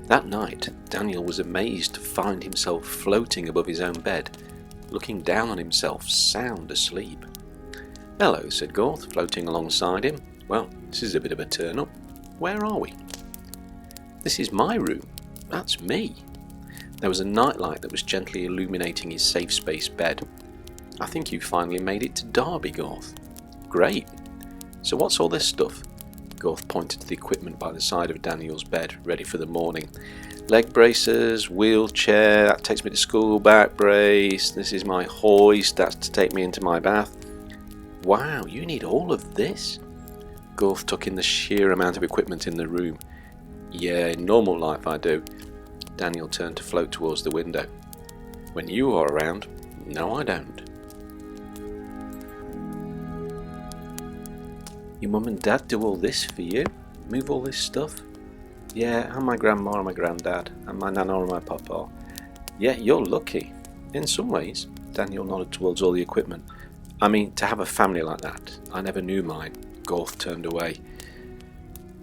That night, Daniel was amazed to find himself floating above his own bed, looking down on himself, sound asleep. "Hello," said Gorth, floating alongside him. "Well, this is a bit of a turn-up. Where are we?" "This is my room. That's me." There was a nightlight that was gently illuminating his safe space bed. "I think you finally made it to Derby, Gorth." "Great. So what's all this stuff?" Gorth pointed to the equipment by the side of Daniel's bed, ready for the morning. "Leg braces, wheelchair, that takes me to school, back brace, this is my hoist, that's to take me into my bath." "Wow, you need all of this?" Gorth took in the sheer amount of equipment in the room. "Yeah, in normal life I do." Daniel turned to float towards the window. "When you are around, no I don't." "Your mum and dad do all this for you? Move all this stuff?" "Yeah, and my grandma and my granddad, and my nana and my papa." "Yeah, you're lucky." "In some ways." Daniel nodded towards all the equipment. "I mean, to have a family like that. I never knew mine." Gorth turned away.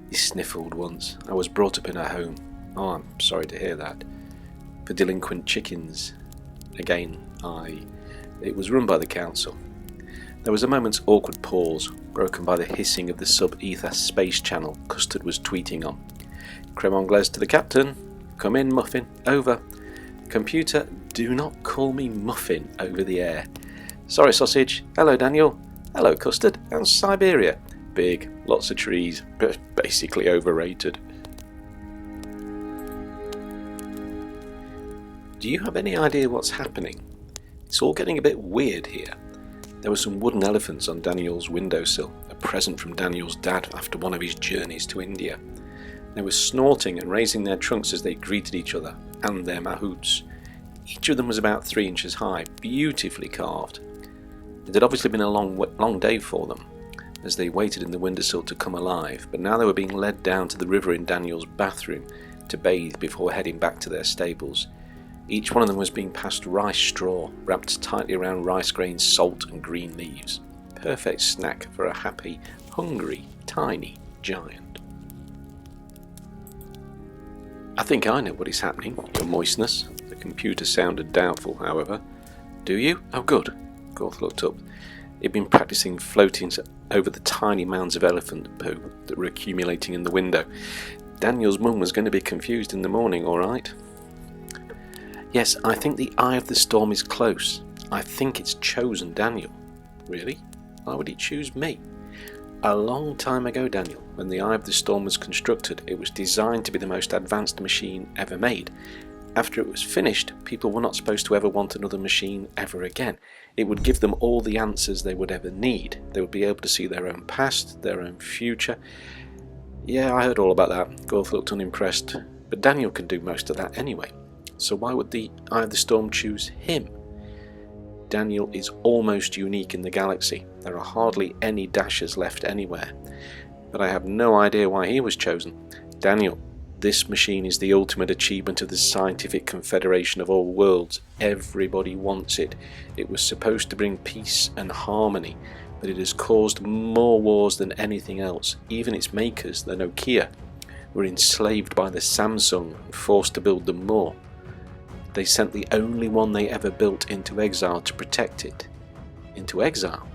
He sniffled once. "I was brought up in a home." "Oh, I'm sorry to hear that." "For delinquent chickens." Again, It was run by the council. There was a moment's awkward pause, broken by the hissing of the sub-ether space channel Custard was tweeting on. "Creme anglaise to the captain. Come in, Muffin. Over." "Computer, do not call me Muffin over the air." "Sorry, Sausage. Hello, Daniel." "Hello, Custard. How's Siberia?" "Big. Lots of trees. But basically overrated." "Do you have any idea what's happening? It's all getting a bit weird here." There were some wooden elephants on Daniel's windowsill, a present from Daniel's dad after one of his journeys to India. They were snorting and raising their trunks as they greeted each other, and their mahouts. Each of them was about 3 inches high, beautifully carved. It had obviously been a long day for them, as they waited in the windowsill to come alive, but now they were being led down to the river in Daniel's bathroom to bathe before heading back to their stables. Each one of them was being passed rice straw, wrapped tightly around rice grains, salt and green leaves. Perfect snack for a happy, hungry, tiny giant. "I think I know what is happening, your moistness." The computer sounded doubtful, however. "Do you? Oh, good." Gorth looked up. He'd been practicing floating over the tiny mounds of elephant poo that were accumulating in the window. Daniel's mum was going to be confused in the morning, all right. "Yes, I think the eye of the storm is close. I think it's chosen Daniel." "Really? Why would it choose me?" "A long time ago, Daniel, when the eye of the storm was constructed, it was designed to be the most advanced machine ever made. After it was finished, people were not supposed to ever want another machine ever again. It would give them all the answers they would ever need. They would be able to see their own past, their own future." "Yeah, I heard all about that." Gorth looked unimpressed. "But Daniel can do most of that anyway. So why would the Eye of the Storm choose him?" "Daniel is almost unique in the galaxy. There are hardly any dashers left anywhere. But I have no idea why he was chosen. Daniel, this machine is the ultimate achievement of the Scientific Confederation of all worlds. Everybody wants it. It was supposed to bring peace and harmony, but it has caused more wars than anything else. Even its makers, the Nokia, were enslaved by the Samsung and forced to build them more. They sent the only one they ever built into exile to protect it." "Into exile?"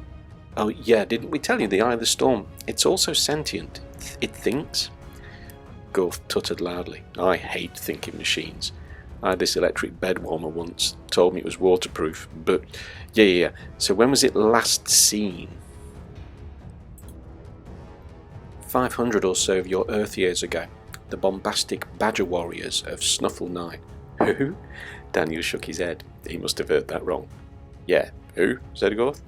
"Oh yeah, didn't we tell you the Eye of the Storm? It's also sentient. It thinks." Gorth tuttered loudly. "I hate thinking machines. I had this electric bed warmer once, told me it was waterproof, but yeah. So when was it last seen?" 500 or so of your Earth years ago. The bombastic Badger Warriors of Snuffle 9. "Who?" Daniel shook his head. He must have heard that wrong. "Yeah, who?" said Gorth.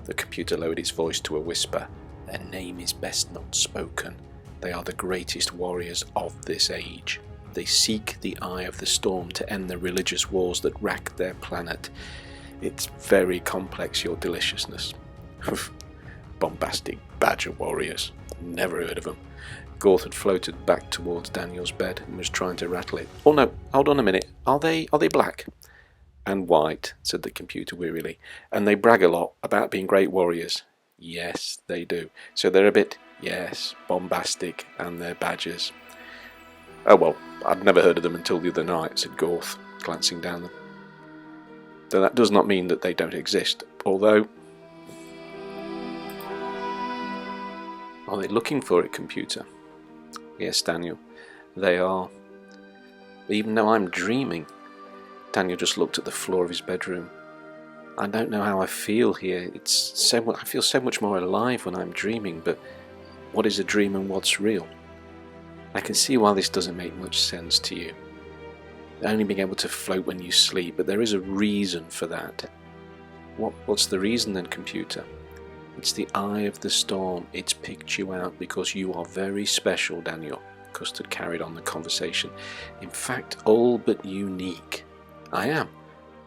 The computer lowered its voice to a whisper. "Their name is best not spoken. They are the greatest warriors of this age. They seek the Eye of the Storm to end the religious wars that rack their planet. It's very complex, your deliciousness." Bombastic Badger Warriors. Never heard of them. Gorth had floated back towards Daniel's bed and was trying to rattle it. "Oh no, hold on a minute. Are they black?" "And white," said the computer wearily. "And they brag a lot about being great warriors." "Yes, they do. So they're a bit, yes, bombastic, and they're badgers." "Oh well, I'd never heard of them until the other night, said Gorth, glancing down them. Though that does not mean that they don't exist, although... Are they looking for it, computer? Yes, Daniel, they are. Even though I'm dreaming. Daniel just looked at the floor of his bedroom. I don't know how I feel here. I feel so much more alive when I'm dreaming, but what is a dream and what's real? I can see why this doesn't make much sense to you. Only being able to float when you sleep, but there is a reason for that. What's the reason then, computer? It's the eye of the storm. It's picked you out because you are very special, Daniel. Custard carried on the conversation. In fact, all but unique. I am.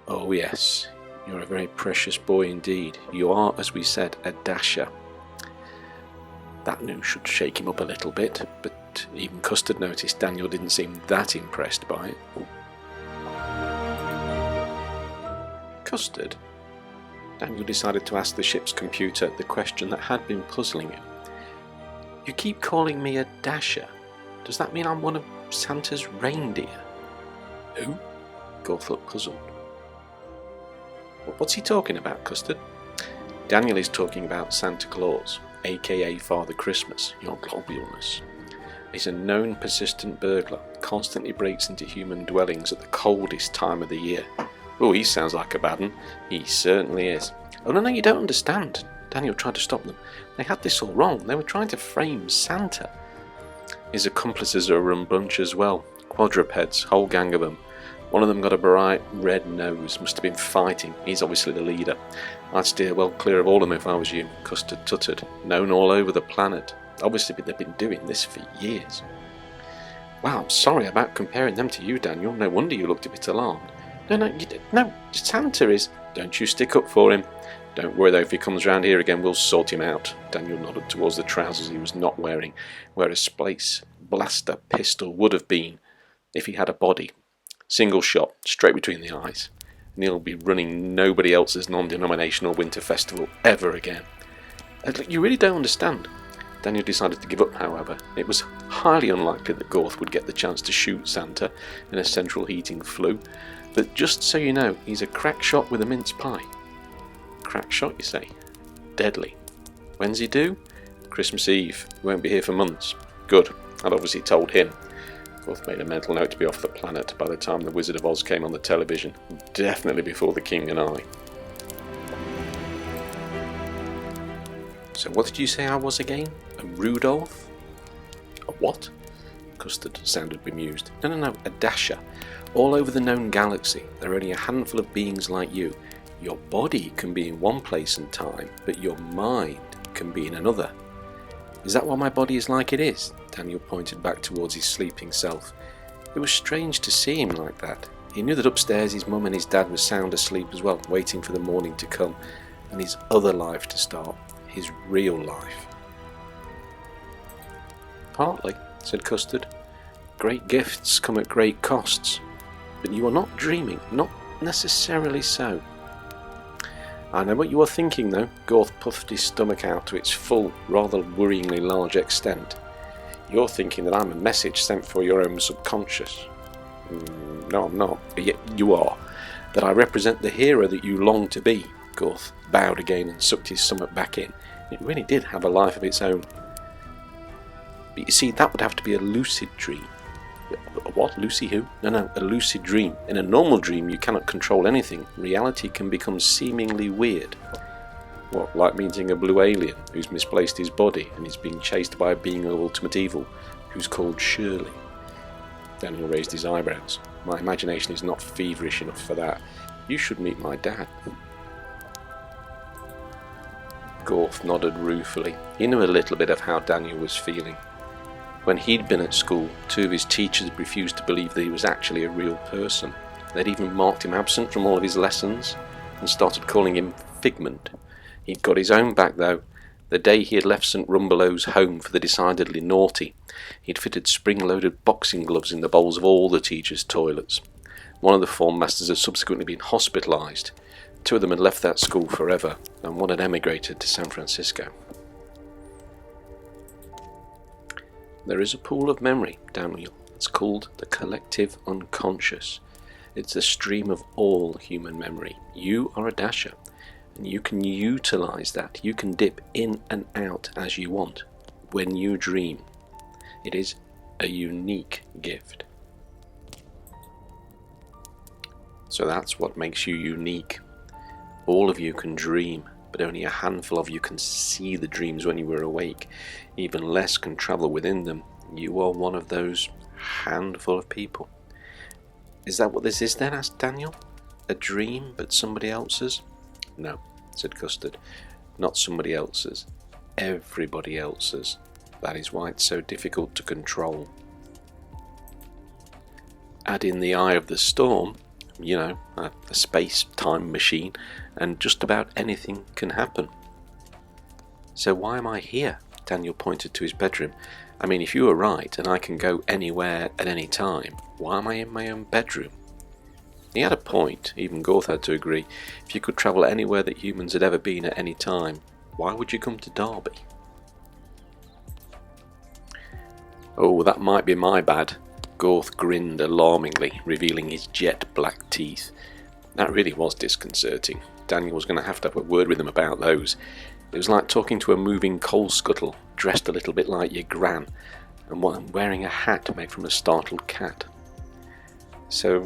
Oh yes, you're a very precious boy indeed. You are, as we said, a dasher. That news should shake him up a little bit, but even Custard noticed Daniel didn't seem that impressed by it. Custard? Daniel decided to ask the ship's computer the question that had been puzzling him. You keep calling me a dasher. Does that mean I'm one of Santa's reindeer? Who? Gorth looked puzzled. What's he talking about, Custard? Daniel is talking about Santa Claus, aka Father Christmas, your globuleness. He's a known persistent burglar, constantly breaks into human dwellings at the coldest time of the year. Oh, he sounds like a bad one. He certainly is. Oh, no, you don't understand. Daniel tried to stop them. They had this all wrong. They were trying to frame Santa. His accomplices are a rum bunch as well. Quadrupeds, whole gang of them. One of them got a bright red nose, must have been fighting. He's obviously the leader. I'd steer well clear of all of them if I was you, Custard tuttered. Known all over the planet. Obviously they've been doing this for years. Wow, I'm sorry about comparing them to you, Daniel. No wonder you looked a bit alarmed. No, Santa is... Don't you stick up for him. Don't worry though, if he comes round here again, we'll sort him out. Daniel nodded towards the trousers he was not wearing, where a space blaster pistol would have been if he had a body. Single shot, straight between the eyes. And he'll be running nobody else's non-denominational winter festival ever again. You really don't understand. Daniel decided to give up, however. It was highly unlikely that Gorth would get the chance to shoot Santa in a central heating flue. But just so you know, he's a crack shot with a mince pie. Crack shot, you say? Deadly. When's he due? Christmas Eve. He won't be here for months. Good. I'd obviously told him. Gorth made a mental note to be off the planet by the time the Wizard of Oz came on the television. Definitely before the King and I. So what did you say I was again? A Rudolph? A what? Custard sounded bemused. No, a dasher. All over the known galaxy, there are only a handful of beings like you. Your body can be in one place and time, but your mind can be in another. Is that what my body is like it is? Daniel pointed back towards his sleeping self. It was strange to see him like that. He knew that upstairs his mum and his dad were sound asleep as well, waiting for the morning to come, and his other life to start, his real life. Partly, said Custard. Great gifts come at great costs. But you are not dreaming, not necessarily so. I know what you are thinking though. Gorth puffed his stomach out to its full, rather worryingly large extent. You're thinking that I'm a message sent for your own subconscious. No, I'm not, but yet you are. That I represent the hero that you long to be. Gorth bowed again and sucked his stomach back in. It really did have a life of its own. But you see, that would have to be a lucid dream. What? Lucy who? No, a lucid dream. In a normal dream you cannot control anything. Reality can become seemingly weird. What, like meeting a blue alien who's misplaced his body and is being chased by a being of ultimate evil who's called Shirley? Daniel raised his eyebrows. My imagination is not feverish enough for that. You should meet my dad. Gorth nodded ruefully. He knew a little bit of how Daniel was feeling. When he'd been at school, two of his teachers refused to believe that he was actually a real person. They'd even marked him absent from all of his lessons and started calling him Figment. He'd got his own back though. The day he had left St. Rumbelows home for the decidedly naughty, he'd fitted spring-loaded boxing gloves in the bowls of all the teachers' toilets. One of the form masters had subsequently been hospitalised. Two of them had left that school forever, and one had emigrated to San Francisco. There is a pool of memory, Daniel, It's called the collective unconscious. It's the stream of all human memory. You are a dasher, and you can utilize that. You can dip in and out as you want when you dream. It is a unique gift. So that's what makes you unique. All of you can dream, but only a handful of you can see the dreams when you were awake. Even less can travel within them. You are one of those handful of people. Is that what this is then? Asked Daniel. A dream, but somebody else's? No, said Custard. Not somebody else's. Everybody else's. That is why it's so difficult to control. Add in the eye of the storm, a space-time machine, and just about anything can happen. So why am I here? Daniel pointed to his bedroom. I mean, if you were right and I can go anywhere at any time, why am I in my own bedroom? He had a point. Even Gorth had to agree. If you could travel anywhere that humans had ever been at any time, why would you come to Derby? Oh, that might be my bad. Gorth grinned alarmingly, revealing his jet black teeth. That really was disconcerting. Daniel was going to have a word with him about those. It was like talking to a moving coal scuttle, dressed a little bit like your gran, and wearing a hat made from a startled cat. So,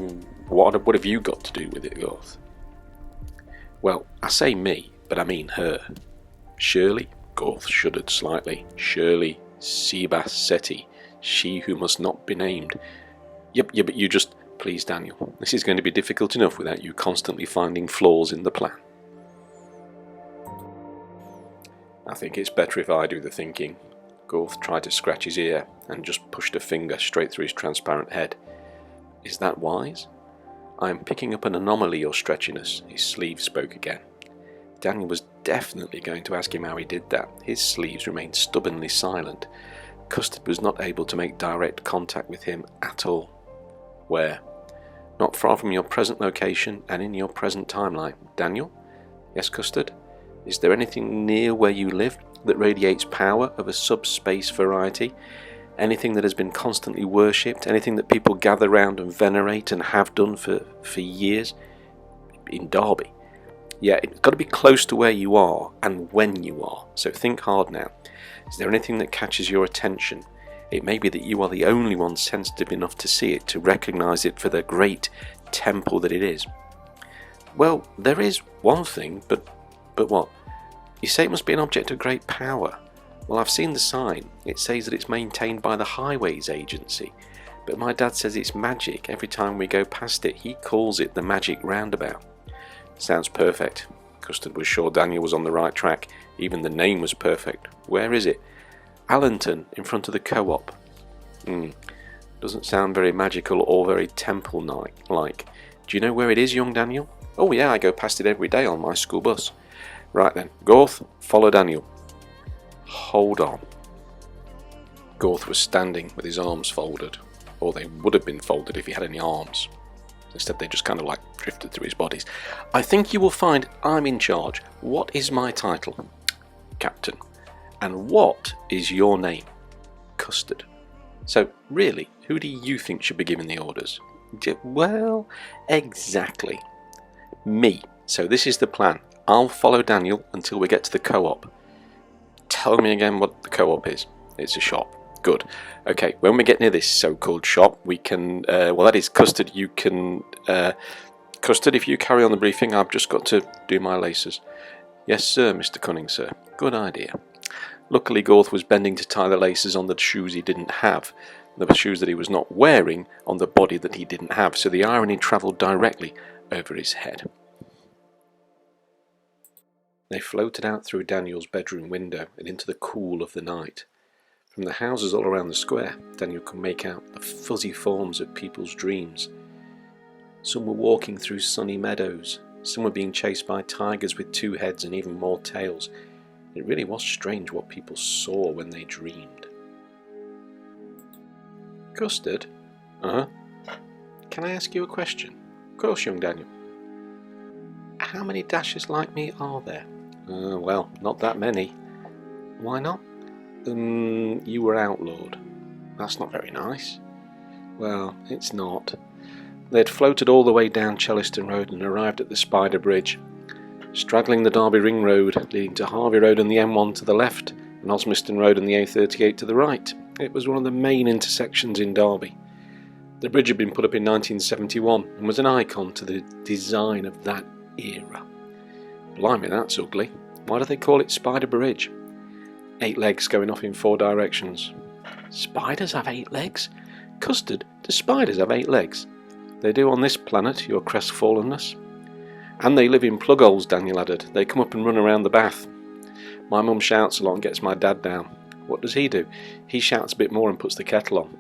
what have you got to do with it, Gorth? Well, I say me, but I mean her. Shirley? Gorth shuddered slightly. Shirley Sebassetti, she who must not be named. Yep, but you just... Please, Daniel, this is going to be difficult enough without you constantly finding flaws in the plan. I think it's better if I do the thinking. Gorth tried to scratch his ear and just pushed a finger straight through his transparent head. Is that wise? I am picking up an anomaly, your stretchiness. His sleeve spoke again. Daniel was definitely going to ask him how he did that. His sleeves remained stubbornly silent. Custard was not able to make direct contact with him at all. Where? Not far from your present location and in your present timeline. Daniel? Yes, Custard? Is there anything near where you live that radiates power of a subspace variety? Anything that has been constantly worshipped? Anything that people gather round and venerate and have done for years? In Derby. Yeah, it's got to be close to where you are and when you are. So think hard now. Is there anything that catches your attention? It may be that you are the only one sensitive enough to see it, to recognise it for the great temple that it is. Well, there is one thing, but what? You say it must be an object of great power. Well, I've seen the sign. It says that it's maintained by the Highways Agency. But my dad says it's magic. Every time we go past it, he calls it the Magic Roundabout. Sounds perfect. Custard was sure Daniel was on the right track. Even the name was perfect. Where is it? Allenton, in front of the co-op. Doesn't sound very magical or very temple-like. Do you know where it is, young Daniel? Oh yeah, I go past it every day on my school bus. Right then, Gorth, follow Daniel. Hold on. Gorth was standing with his arms folded, or they would have been folded if he had any arms. Instead they just kind of drifted through his bodies. I think you will find I'm in charge. What is my title? Captain. And what is your name? Custard. So, really, who do you think should be giving the orders? Well, exactly. Me. So this is the plan. I'll follow Daniel until we get to the co-op. Tell me again what the co-op is. It's a shop. Good. Okay, when we get near this so-called shop, we can... that is Custard. You can... Custard, if you carry on the briefing, I've just got to do my laces. Yes, sir, Mr. Cunning, sir. Good idea. Luckily, Gorth was bending to tie the laces on the shoes he didn't have, the shoes that he was not wearing on the body that he didn't have, so the irony travelled directly over his head. They floated out through Daniel's bedroom window and into the cool of the night. From the houses all around the square, Daniel could make out the fuzzy forms of people's dreams. Some were walking through sunny meadows, some were being chased by tigers with 2 heads and even more tails. It really was strange what people saw when they dreamed. Custard? Can I ask you a question? Of course, young Daniel. How many dashers like me are there? Well, not that many. Why not? You were outlawed. That's not very nice. Well, it's not. They'd floated all the way down Chelliston Road and arrived at the Spider Bridge, straddling the Derby Ring Road, leading to Harvey Road and the M1 to the left, and Osmiston Road and the A38 to the right. It was one of the main intersections in Derby. The bridge had been put up in 1971 and was an icon to the design of that era. Blimey, that's ugly. Why do they call it Spider Bridge? 8 legs going off in 4 directions. Spiders have 8 legs? Custard, do spiders have 8 legs? They do on this planet, your crestfallenness. And they live in plug holes, Daniel added. They come up and run around the bath. My mum shouts a lot and gets my dad down. What does he do? He shouts a bit more and puts the kettle on.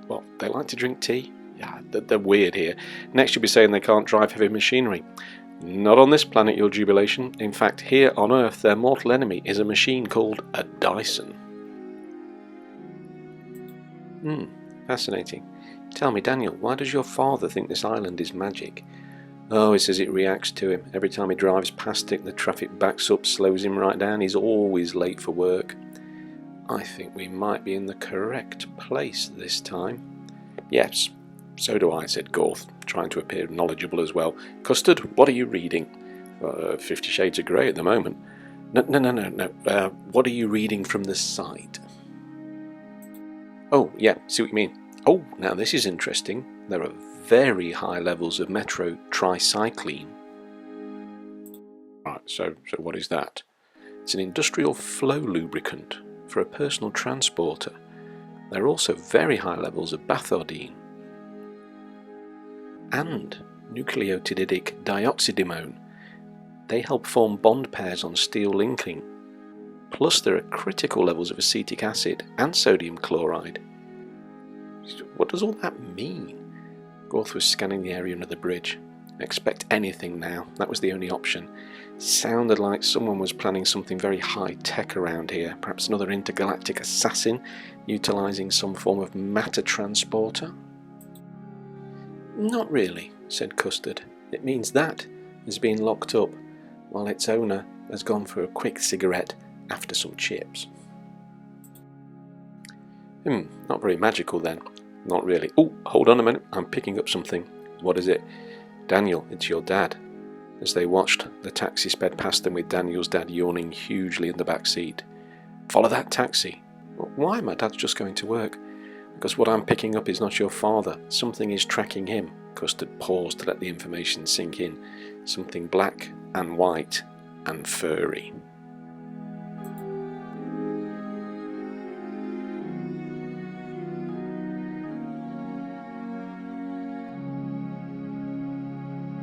What, they like to drink tea? Yeah, they're weird here. Next you'll be saying they can't drive heavy machinery. Not on this planet, your jubilation. In fact, here on Earth, their mortal enemy is a machine called a Dyson. Fascinating. Tell me, Daniel, why does your father think this island is magic? Oh, he says it reacts to him. Every time he drives past it, the traffic backs up, slows him right down. He's always late for work. I think we might be in the correct place this time. Yes, so do I, said Gorth, trying to appear knowledgeable as well. Custard, what are you reading? 50 Shades of Grey at the moment. No. What are you reading from the site? Oh, yeah, see what you mean. Oh, now this is interesting. There are very high levels of metro tricycline. Right, so what is that? It's an industrial flow lubricant for a personal transporter. There are also very high levels of bathordine and nucleotidic dioxidimone. They help form bond pairs on steel linking. Plus there are critical levels of acetic acid and sodium chloride. What does all that mean? Gorth was scanning the area under the bridge. Expect anything now. That was the only option. Sounded like someone was planning something very high-tech around here. Perhaps another intergalactic assassin utilising some form of matter transporter? Not really, said Custard. It means that is being locked up, while its owner has gone for a quick cigarette after some chips. Not very magical then. Not really. Oh, hold on a minute. I'm picking up something. What is it? Daniel, it's your dad. As they watched, the taxi sped past them with Daniel's dad yawning hugely in the back seat. Follow that taxi. Why? My dad's just going to work. Because what I'm picking up is not your father. Something is tracking him. Custard paused to let the information sink in. Something black and white and furry.